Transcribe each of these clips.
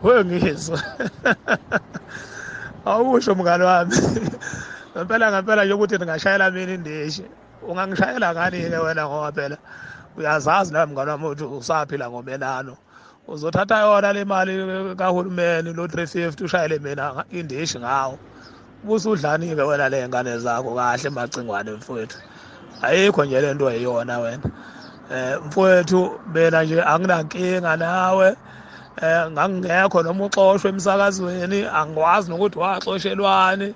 Wengizwa. Awusho mngani wami. Ngempela nje ukuthi ngingashayela mina indishi. Ungangishayela ngani-ke wena ngoba phela uyazazi nami mngani wami ukuthi usaphila ngomenano. Uzothatha yona le mali kahulumeni lo 350 ushayele mina indishi ngawo. Ubusudlani-ke wena le ngane zakho kahle emacingwane mfowethu. Ayikho nje lento eyiyona wena. Mfowethu mina nje anginankinga nawe. Ngangingekho noma uxoshwe emsakazweni, angikwazi nokuthi waxoshelwani,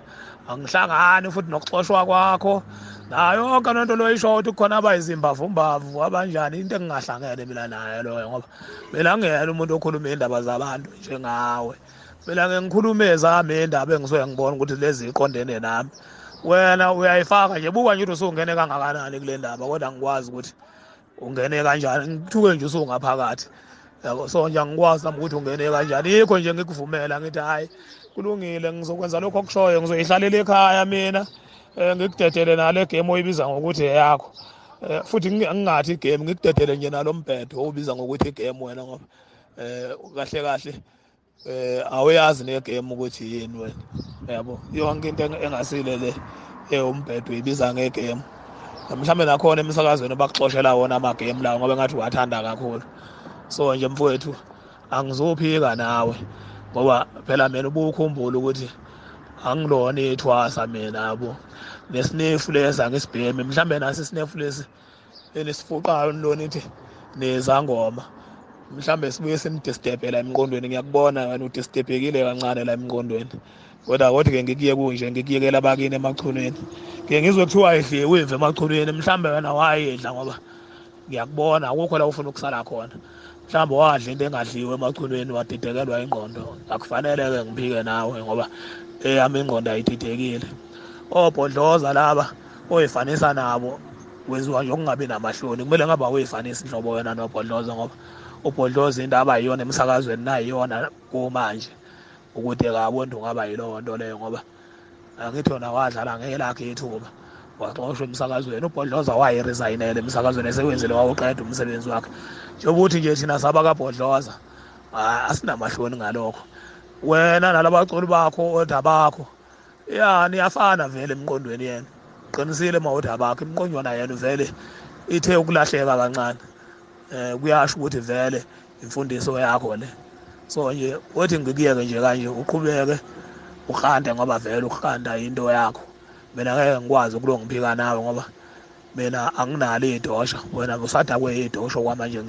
angihlangani futhi nokuxoshwa kwakho. Nayo yonke lento loyisho ukuthi kukhona abayizimbavu abanjani, into engingahlangene mina nayo loyo ngoba mina ngiyena umuntu okhuluma indaba zabantu njengawe. Mina ngikhuluma ezami indaba engisuke ngibona ukuthi lezi iqondene nami. Wena uyayifaka nje, buka nje ukuthi usungene kangakanani kule ndaba, kodwa angikwazi ukuthi ungene kanjani. Ngithuke nje usungaphakathi. Yabo, so nje angikwazi nami ukuthi ungene kanjani. Yikho nje ngikuvumela ngithi hayi kulungile, ngizokwenza lokho okushoyo, ngizoyihlalela ekhaya mina. Ngikudedele nale game oyibiza ngokuthi eyakho. Futhi ngingathi igame, ngikudedele nje nalo mbhedo obiza ngokuthi igame wena ngoba kahle kahle awuyazi negame ukuthi yini wena. Yabo, yonke into engasile le umbhedo uyibiza ngegame. Mhlawumbe nakhona emsakazweni bakuxoshela wona amagame lawo ngoba ngathi uwathanda kakhulu. So nje mfowethu angizophika nawe ngoba phela mina ubukhumbula ukuthi angilona ithwasa mina yabo. Nesinefu lesa ngisibhemi, mhlambe nasi isinefu lesi enisifuqayo nilona ithi nezangoma. Mhlambe sibuye simdisturbe la emqondweni. Ngiyakubona wena udisturbekile kancane la emqondweni. Kodwa ke ngikuye kunje, ngikuyekela abakini emachuneni. Ke ngizwe kuthiwa idliwe imve emachuneni, mhlambe wena wayedla ngoba ngiyakubona akukho la ufuna ukusala khona. Mhlawumbe wadla into engadliwe emachuneni wadidekelwa ingqondo. Akufanele-ke ngiphike nawe ngoba eyami ingqondo ayididekile. Obhodloza laba oyifanisa nabo wenziwa nje ukungabi namahloni. Kumele ngaba uyifanisa inhlobo wena nobhodloza ngoba ubhodloza into abayiyona emsakazweni nayiyona kumanje ukuthi akabonda ungaba yilowo nto leyo ngoba angithi yona wadlala ngelakhe ithuba waxoshwa emsakazweni. Ubhodloza wayiresignela emsakazweni esewenzile wawuqeda umsebenzi wakhe. Njengoba ukuthi nje thina saba kabhodloza asinamahloni ngalokho. Wena nalabaculi bakho odabakho niyafana vele emqondweni yena. Qinisile mawudabakho imqondwana yena vele ithe ukulahleka kancane. Kuyasho ukuthi vele imfundiso yakho le. So nje uthi ngikuyeke nje kanje uqhubeke ukhande ngoba vele ukhanda into yakho. Mina ngeke ngikwazi ukulongiphika nawe ngoba mina anginalo idosha, wena usadakwe idosha kwamanje.